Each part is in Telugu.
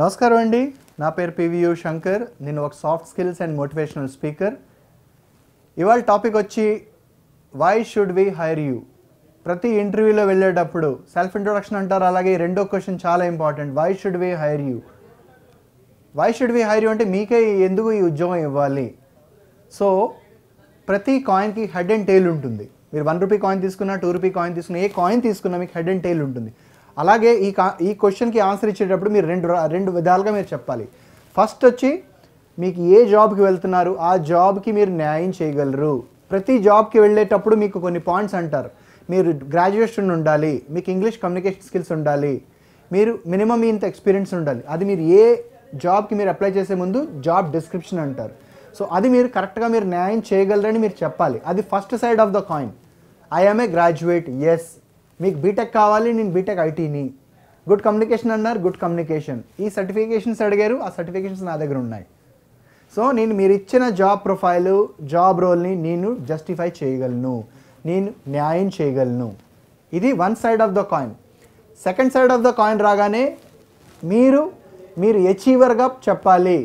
నమస్కారం అండి, నా పేరు పివియు శంకర్. నేను ఒక soft skills and motivational speaker. ఇవాళ టాపిక్ వచ్చి why should we hire you. ప్రతి ఇంటర్వ్యూలో వెళ్ళేటప్పుడు సెల్ఫ్ ఇంట్రొడక్షన్ అంటారు, అలాగే రెండో క్వశ్చన్ చాలా important, why should we hire you. Why should we hire you అంటే మీకే ఎందుకు ఈ ఉద్యోగం ఇవ్వాలి. సో ప్రతి కాయిన్కి హెడ్ అండ్ టెయిల్ ఉంటుంది. మీరు 1 రూపీ కాయిన్ తీసుకున్నా, 2 రూపీ కాయిన్ తీసుకున్నా, ఏ కాయిన్ తీసుకున్నా మీకు హెడ్ అండ్ టెయిల్ ఉంటుంది. అలాగే ఈ క్వశ్చన్కి ఆన్సర్ ఇచ్చేటప్పుడు మీరు రెండు విధాలుగా మీరు చెప్పాలి. ఫస్ట్ వచ్చి మీకు ఏ జాబ్కి వెళ్తున్నారు, ఆ జాబ్కి మీరు న్యాయం చేయగలరు. ప్రతి జాబ్కి వెళ్ళేటప్పుడు మీకు కొన్ని పాయింట్స్ అంటారు. మీరు గ్రాడ్యుయేషన్ ఉండాలి, మీకు ఇంగ్లీష్ కమ్యూనికేషన్ స్కిల్స్ ఉండాలి, మీరు మినిమం ఇంత ఎక్స్పీరియన్స్ ఉండాలి. అది మీరు ఏ జాబ్కి మీరు అప్లై చేసే ముందు జాబ్ డిస్క్రిప్షన్ అంటారు. సో అది మీరు కరెక్ట్గా మీరు న్యాయం చేయగలరని మీరు చెప్పాలి. అది first side of the coin. I'm a graduate, yes. మీకు బీటెక్ కావాలి, నేను బీటెక్ ఐటీని. గుడ్ కమ్యూనికేషన్ అన్నారు, గుడ్ కమ్యూనికేషన్. ఈ సర్టిఫికేషన్స్ అడిగారు, ఆ సర్టిఫికేషన్స్ నా దగ్గర ఉన్నాయి. సో నేను మీరు ఇచ్చిన జాబ్ ప్రొఫైలు, జాబ్ రోల్ని నేను జస్టిఫై చేయగలను, నేను న్యాయం చేయగలను. ఇది one side of the coin. Second side of the coin రాగానే మీరు అచీవర్గా చెప్పాలి.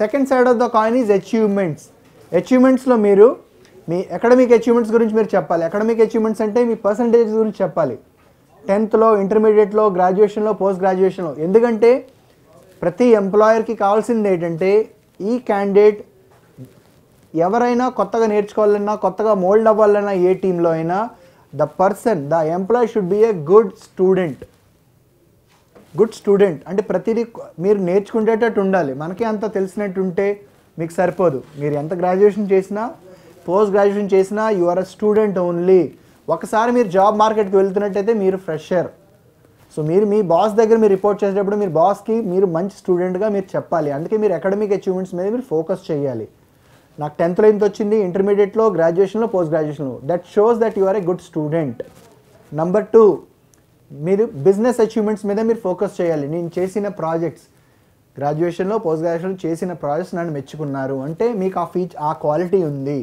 Second side of the coin is achievements. అచీవ్మెంట్స్లో మీరు మీ అకాడమిక్ అచీవ్మెంట్స్ గురించి మీరు చెప్పాలి. అకాడమిక్ అచీవ్మెంట్స్ అంటే మీ పర్సంటేజ్ గురించి చెప్పాలి. 10th ఇంటర్మీడియట్లో, గ్రాడ్యుయేషన్లో, పోస్ట్ గ్రాడ్యుయేషన్లో. ఎందుకంటే ప్రతి ఎంప్లాయర్కి కావాల్సింది ఏంటంటే ఈ క్యాండిడేట్ ఎవరైనా కొత్తగా నేర్చుకోవాలన్నా, కొత్తగా మోల్డ్ అవ్వాలన్నా, ఏ టీంలో అయినా the employee should be a good student. Good student అంటే ప్రతిదీ మీరు నేర్చుకునేటట్టు ఉండాలి. మనకి అంత తెలిసినట్టు ఉంటే మీకు సరిపోదు. మీరు ఎంత గ్రాడ్యుయేషన్ చేసినా, పోస్ట్ గ్రాడ్యుయేషన్ చేసినా, you are a student only. ఒకసారి మీరు జాబ్ మార్కెట్కి వెళ్తున్నట్టయితే మీరు ఫ్రెషర్. సో మీరు మీ బాస్ దగ్గర మీరు రిపోర్ట్ చేసేటప్పుడు మీరు బాస్కి మీరు మంచి స్టూడెంట్గా మీరు చెప్పాలి. అందుకే మీరు అకాడమిక్ అచీవ్మెంట్స్ మీద మీరు ఫోకస్ చేయాలి. నాకు 10th ఇంత వచ్చింది, ఇంటర్మీడియట్లో, గ్రాడ్యుయేషన్లో, పోస్ట్ గ్రాడ్యుయేషన్లో. That shows that you are a good student. Number 2, మీరు బిజినెస్ అచీవ్మెంట్స్ మీద మీరు ఫోకస్ చేయాలి. నేను చేసిన ప్రాజెక్ట్స్, గ్రాడ్యుయేషన్లో, పోస్ట్ గ్రాడ్యుయేషన్లో చేసిన ప్రాజెక్ట్స్ నన్ను మెచ్చుకున్నారు అంటే మీకు ఆ క్వాలిటీ ఉంది.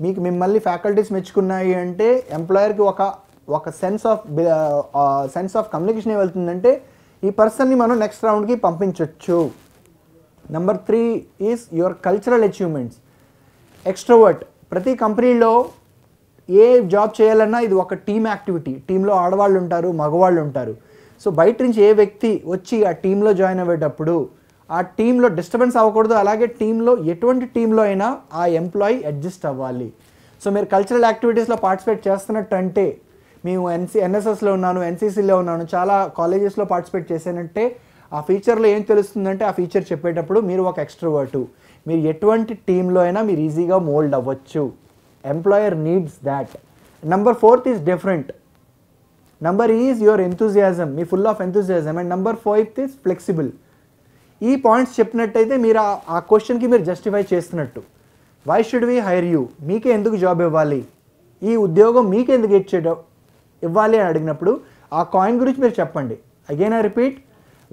మీకు మిమ్మల్ని ఫ్యాకల్టీస్ మెచ్చుకున్నాయి అంటే ఎంప్లాయర్కి ఒక సెన్స్ ఆఫ్ కమ్యూనికేషన్ వెళ్తుందంటే ఈ పర్సన్ని మనం నెక్స్ట్ రౌండ్కి పంపించవచ్చు. Number 3 is your cultural achievements. Extrovert. ప్రతి కంపెనీలో ఏ జాబ్ చేయాలన్నా ఇది ఒక టీమ్ యాక్టివిటీ. టీంలో ఆడవాళ్ళు ఉంటారు, మగవాళ్ళు ఉంటారు. సో బయట నుంచి ఏ వ్యక్తి వచ్చి ఆ టీంలో జాయిన్ అయ్యేటప్పుడు ఆ టీంలో డిస్టర్బెన్స్ అవ్వకూడదు. అలాగే టీంలో ఎటువంటి టీంలో అయినా ఆ ఎంప్లాయీ అడ్జస్ట్ అవ్వాలి. సో మీరు కల్చరల్ యాక్టివిటీస్లో పార్టిసిపేట్ చేస్తున్నట్టు అంటే, మేము ఎన్ఎస్ఎస్లో ఉన్నాను, ఎన్సీసీలో ఉన్నాను, చాలా కాలేజెస్లో పార్టిసిపేట్ చేశానంటే ఆ ఫీచర్లో ఏం తెలుస్తుందంటే ఆ ఫీచర్ చెప్పేటప్పుడు మీరు ఒక ఎక్స్ట్రోవర్టు. మీరు ఎటువంటి టీంలో అయినా మీరు ఈజీగా మోల్డ్ అవ్వచ్చు. Employer needs that. Number 4 is different. Number is your enthusiasm. మీ full of enthusiasm. And number 5 is flexible. ఈ పాయింట్స్ చెప్పినట్టయితే మీరు ఆ క్వశ్చన్కి మీరు జస్టిఫై చేస్తున్నట్టు. Why should we hire you. మీకే ఎందుకు జాబ్ ఇవ్వాలి, ఈ ఉద్యోగం మీకే ఎందుకు ఇవ్వాలి అని అడిగినప్పుడు ఆ కాయిన్ గురించి మీరు చెప్పండి. Again I repeat,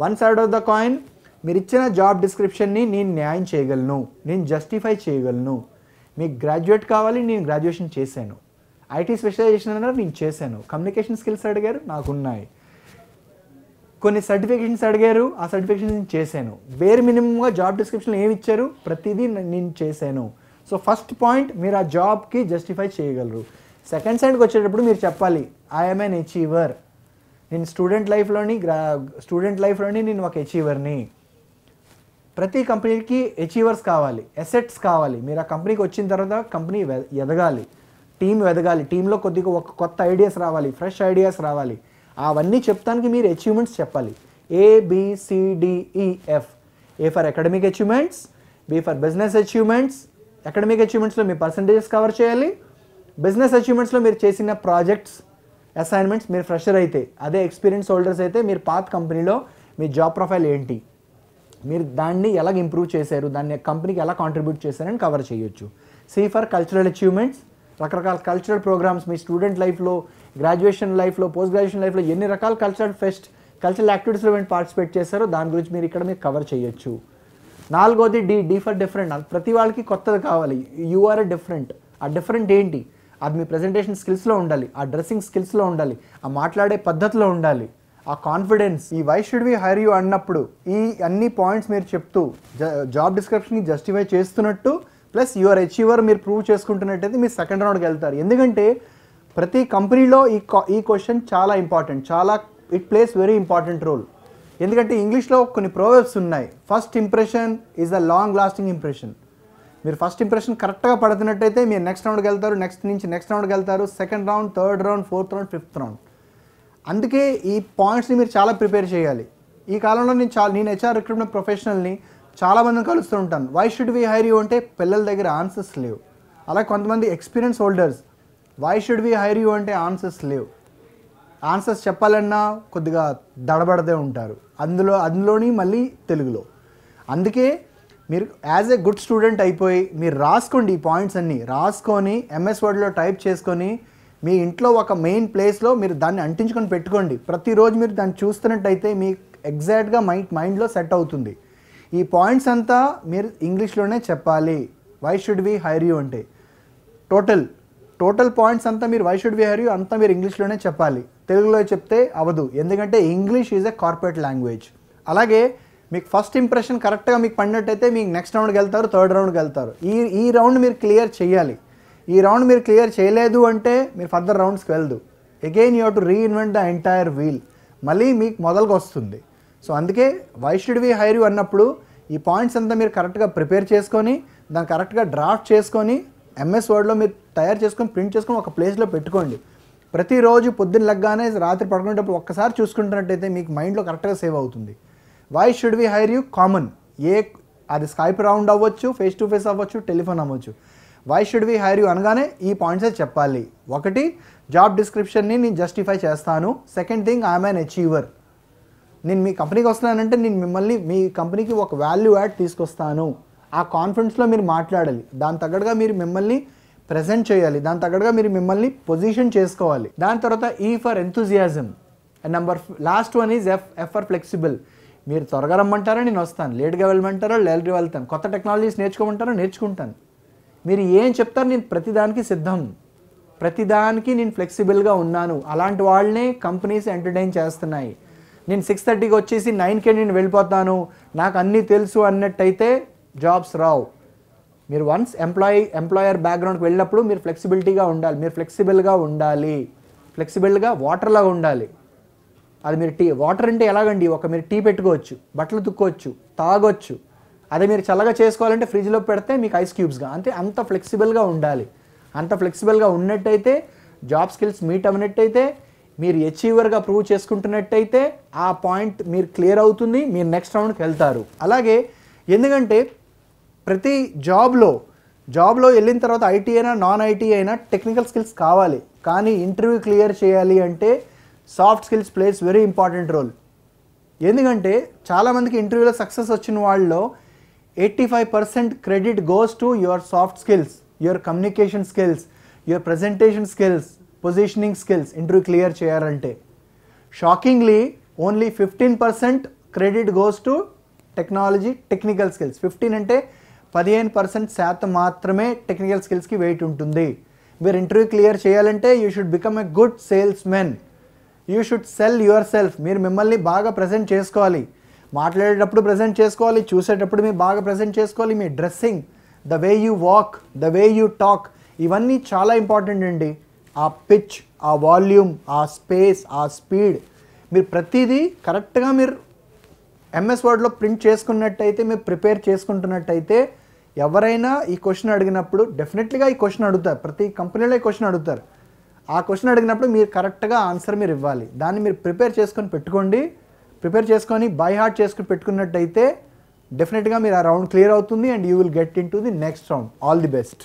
one side of the coin మీరు ఇచ్చిన జాబ్ డిస్క్రిప్షన్ని నేను న్యాయం చేయగలను, నేను జస్టిఫై చేయగలను. మీకు గ్రాడ్యుయేట్ కావాలి, నేను గ్రాడ్యుయేషన్ చేశాను. ఐటీ స్పెషలైజేషన్ అన్నారు, నేను చేశాను. కమ్యూనికేషన్ స్కిల్స్ అడిగారు, నాకున్నాయి. కొన్ని సర్టిఫికేషన్స్ అడిగారు, ఆ సర్టిఫికేషన్ నేను చేశాను. వేరే మినిమంగా జాబ్ డిస్క్రిప్షన్లో ఏమి ఇచ్చారు, ప్రతిదీ నేను చేశాను. సో ఫస్ట్ పాయింట్, మీరు ఆ జాబ్కి జస్టిఫై చేయగలరు. సెకండ్ సైడ్కి వచ్చేటప్పుడు మీరు చెప్పాలి, ఐఎమ్ ఎన్ అచీవర్. నేను స్టూడెంట్ లైఫ్లోని నేను ఒక అచీవర్ని. ప్రతి కంపెనీకి అచీవర్స్ కావాలి, అసెట్స్ కావాలి. మీరు ఆ కంపెనీకి వచ్చిన తర్వాత కంపెనీ ఎదగాలి, టీం ఎదగాలి, టీంలో కొద్దిగా ఒక కొత్త ఐడియాస్ రావాలి, ఫ్రెష్ ఐడియాస్ రావాలి. అవన్నీ చెప్తానికి మీరు అచీవ్మెంట్స్ చెప్పాలి. ABCDEF. A for academic achievements, B for business achievements. Academic అచీవ్మెంట్స్లో మీ పర్సంటేజెస్ కవర్ చేయాలి. బిజినెస్ అచీవ్మెంట్స్లో మీరు చేసిన ప్రాజెక్ట్స్, అసైన్మెంట్స్. మీరు ఫ్రెషర్ అయితే, అదే ఎక్స్పీరియన్స్ హోల్డర్స్ అయితే మీరు పాత కంపెనీలో మీ జాబ్ ప్రొఫైల్ ఏంటి, మీరు దాన్ని ఎలాగ ఇంప్రూవ్ చేశారు, దాన్ని కంపెనీకి ఎలా కాంట్రిబ్యూట్ చేశారని కవర్ చేయొచ్చు. C for cultural achievements. రకరకాల కల్చరల్ ప్రోగ్రామ్స్ మీ స్టూడెంట్ లైఫ్లో, గ్రాడ్యుయేషన్ లైఫ్లో, పోస్ట్ గ్రాడ్యుయేషన్ లైఫ్లో ఎన్ని రకాల కల్చరల్ యాక్టివిటీస్లో మీరు పార్టిసిపేట్ చేశారో దాని గురించి మీరు ఇక్కడ మీరు కవర్ చేయొచ్చు. 4వది డి ఫర్ డిఫరెంట్. ప్రతి వాళ్ళకి కొత్తది కావాలి. You are a different. ఆ డిఫరెంట్ ఏంటి, అది మీ ప్రజెంటేషన్ స్కిల్స్లో ఉండాలి, ఆ డ్రెస్సింగ్ స్కిల్స్లో ఉండాలి, ఆ మాట్లాడే పద్ధతిలో ఉండాలి, ఆ కాన్ఫిడెన్స్, ఈ why should we hire you అన్నప్పుడు ఈ అన్ని పాయింట్స్ మీరు చెప్తూ జాబ్ డిస్క్రిప్షన్ని జస్టిఫై చేస్తున్నట్టు ప్లస్ యువర్ అచీవర్ మీరు ప్రూవ్ చేసుకుంటున్నట్టయితే మీరు సెకండ్ రౌండ్కి వెళ్తారు. ఎందుకంటే ప్రతి కంపెనీలో ఈ క్వశ్చన్ చాలా important, it plays very important role. ఎందుకంటే ఇంగ్లీష్లో కొన్ని ప్రోవర్బ్స్ ఉన్నాయి. First impression is the long lasting impression. మీరు ఫస్ట్ ఇంప్రెషన్ కరెక్ట్గా పడుతున్నట్టయితే మీరు నెక్స్ట్ రౌండ్కి వెళ్తారు, నెక్స్ట్ రౌండ్కి వెళ్తారు, second round, third round, fourth round, fifth round. అందుకే ఈ పాయింట్స్ని మీరు చాలా ప్రిపేర్ చేయాలి. ఈ కాలంలో నేను హెచ్ఆర్ రిక్రూట్మెంట్ ప్రొఫెషనల్ని చాలామందిని కలుస్తూ ఉంటాను. Why should we hire you అంటే పిల్లల దగ్గర ఆన్సర్స్ లేవు. అలాగే కొంతమంది experience holders why should we hire you అంటే ఆన్సర్స్ లేవు. ఆన్సర్స్ చెప్పాలన్నా కొద్దిగా దడబడదే ఉంటారు, అందులోని మళ్ళీ తెలుగులో. అందుకే మీరు యాజ్ ఏ గుడ్ స్టూడెంట్ అయిపోయి మీరు రాసుకోండి, ఈ పాయింట్స్ అన్నీ రాసుకొని ఎంఎస్ వర్డ్లో టైప్ చేసుకొని మీ ఇంట్లో ఒక మెయిన్ ప్లేస్లో మీరు దాన్ని అంటించుకొని పెట్టుకోండి. ప్రతిరోజు మీరు దాన్ని చూస్తున్నట్టయితే మీకు ఎగ్జాక్ట్గా మైండ్లో సెట్ అవుతుంది. ఈ పాయింట్స్ అంతా మీరు ఇంగ్లీష్లోనే చెప్పాలి. Why should we hire you అంటే టోటల్ పాయింట్స్ అంతా మీరు why should we hire you అంతా మీరు ఇంగ్లీష్లోనే చెప్పాలి. తెలుగులో చెప్తే అవ్వదు, ఎందుకంటే English is a corporate language. అలాగే మీకు ఫస్ట్ ఇంప్రెషన్ కరెక్ట్గా మీకు పడినట్టయితే మీకు నెక్స్ట్ రౌండ్కి వెళ్తారు, థర్డ్ రౌండ్కి వెళ్తారు. ఈ రౌండ్ మీరు క్లియర్ చేయాలి. ఈ రౌండ్ మీరు క్లియర్ చేయలేదు అంటే మీరు ఫర్దర్ రౌండ్స్కి వెళ్దు. Again you have to reinvent the entire wheel. మళ్ళీ మీకు మొదలుగా వస్తుంది. సో అందుకే why should we hire you అన్నప్పుడు ఈ పాయింట్స్ అంతా మీరు కరెక్ట్గా ప్రిపేర్ చేసుకొని దాన్ని కరెక్ట్గా డ్రాఫ్ట్ చేసుకొని ఎంఎస్ వర్డ్లో మీరు తయారు చేసుకొని ప్రింట్ చేసుకొని ఒక ప్లేస్లో పెట్టుకోండి. ప్రతిరోజు పొద్దున్న లెగ్గానే రాత్రి పడుకునేటప్పుడు ఒక్కసారి చూసుకుంటున్నట్టయితే మీకు మైండ్లో కరెక్ట్గా సేవ్ అవుతుంది. Why should we hire you common, అది స్కైప్ రౌండ్ అవ్వచ్చు, ఫేస్ టు ఫేస్ అవ్వచ్చు, టెలిఫోన్ అవ్వచ్చు. Why should we hire you అనగానే ఈ పాయింట్సే చెప్పాలి. ఒకటి, జాబ్ డిస్క్రిప్షన్ని నేను జస్టిఫై చేస్తాను. Second thing, I'm an achiever. నేను మీ కంపెనీకి వస్తున్నానంటే నేను మిమ్మల్ని మీ కంపెనీకి ఒక వాల్యూ యాడ్ తీసుకొస్తాను. ఆ కాన్ఫిడెన్స్లో మీరు మాట్లాడాలి. దాని తగ్గట్టుగా మీరు మిమ్మల్ని ప్రెజెంట్ చేయాలి. దాని తగ్గట్టుగా మీరు మిమ్మల్ని పొజిషన్ చేసుకోవాలి. దాని తర్వాత ఈ for enthusiasm. Last one is F for flexible. మీరు త్వరగా రమ్మంటారా, నేను వస్తాను. లేట్గా వెళ్ళమంటారా, లేట్గా వెళ్తాను. కొత్త టెక్నాలజీస్ నేర్చుకోమంటారా, నేర్చుకుంటాను. మీరు ఏం చెప్తారు, నేను ప్రతిదానికి సిద్ధం, ప్రతిదానికి నేను ఫ్లెక్సిబుల్గా ఉన్నాను. అలాంటి వాళ్ళనే కంపెనీస్ ఎంటర్టైన్ చేస్తున్నాయి. నేను 6:30కి వచ్చేసి 9కే నేను వెళ్ళిపోతాను, నాకు అన్నీ తెలుసు అన్నట్టయితే జాబ్స్ రావు. మీరు వన్స్ ఎంప్లాయర్ బ్యాక్గ్రౌండ్కి వెళ్ళినప్పుడు మీరు ఫ్లెక్సిబిలిటీగా ఉండాలి. మీరు ఫ్లెక్సిబుల్గా ఉండాలి, ఫ్లెక్సిబుల్గా వాటర్లాగా ఉండాలి. అది మీరు వాటర్ అంటే ఎలాగండి, మీరు టీ పెట్టుకోవచ్చు, బట్టలు తుక్కోవచ్చు, తాగొచ్చు. అదే మీరు చల్లగా చేసుకోవాలంటే ఫ్రిడ్జ్లో పెడితే మీకు ఐస్ క్యూబ్స్గా. అంత ఫ్లెక్సిబుల్గా ఉండాలి. అంత ఫ్లెక్సిబుల్గా ఉన్నట్టయితే, జాబ్ స్కిల్స్ మీట్ అవ్వనట్టయితే, మీరు అచీవర్గా ప్రూవ్ చేసుకుంటున్నట్టయితే ఆ పాయింట్ మీరు క్లియర్ అవుతుంది, మీరు నెక్స్ట్ రౌండ్కి వెళ్తారు. అలాగే ఎందుకంటే ప్రతి జాబ్లో వెళ్ళిన తర్వాత ఐటీ అయినా నాన్ ఐటీ అయినా టెక్నికల్ స్కిల్స్ కావాలి. కానీ ఇంటర్వ్యూ క్లియర్ చేయాలి అంటే soft skills plays very important role. ఎందుకంటే చాలామందికి ఇంటర్వ్యూలో సక్సెస్ వచ్చిన వాళ్ళలో 85% credit goes to your soft skills, your communication skills, your presentation skills, positioning skills interview clear చేయాలంటే. Shockingly only 15% credit goes to technical skills. 15 అంటే 15% మాత్రమే టెక్నికల్ స్కిల్స్కి వెయిట్ ఉంటుంది. మీరు ఇంటర్వ్యూ క్లియర్ చేయాలంటే you should become a good sales men. You should cell your self. మీరు మిమ్మల్ని బాగా ప్రజెంట్ చేసుకోవాలి. మాట్లాడేటప్పుడు ప్రజెంట్ చేసుకోవాలి, చూసేటప్పుడు మీరు బాగా ప్రజెంట్ చేసుకోవాలి. మీ dressing, the way you walk, the way you talk, ఇవన్నీ చాలా ఇంపార్టెంట్ అండి. ఆ పిచ్, ఆ వాల్యూమ్, ఆ స్పేస్, ఆ స్పీడ్, మీరు ప్రతిదీ కరెక్ట్గా మీరు ఎంఎస్ వర్డ్లో ప్రింట్ చేసుకున్నట్టయితే, మీరు ప్రిపేర్ చేసుకుంటున్నట్టయితే ఎవరైనా ఈ క్వశ్చన్ అడిగినప్పుడు డెఫినెట్లీగా ఈ క్వశ్చన్ అడుగుతారు. ప్రతి కంపెనీలో ఈ క్వశ్చన్ అడుగుతారు. ఆ క్వశ్చన్ అడిగినప్పుడు మీరు కరెక్ట్గా ఆన్సర్ మీరు ఇవ్వాలి. దాన్ని మీరు ప్రిపేర్ చేసుకొని పెట్టుకోండి. ప్రిపేర్ చేసుకొని బై హార్ట్ చేసుకుని పెట్టుకున్నట్టయితే డెఫినెట్గా మీరు ఆ రౌండ్ క్లియర్ అవుతుంది and you will get in to the next round. All the best.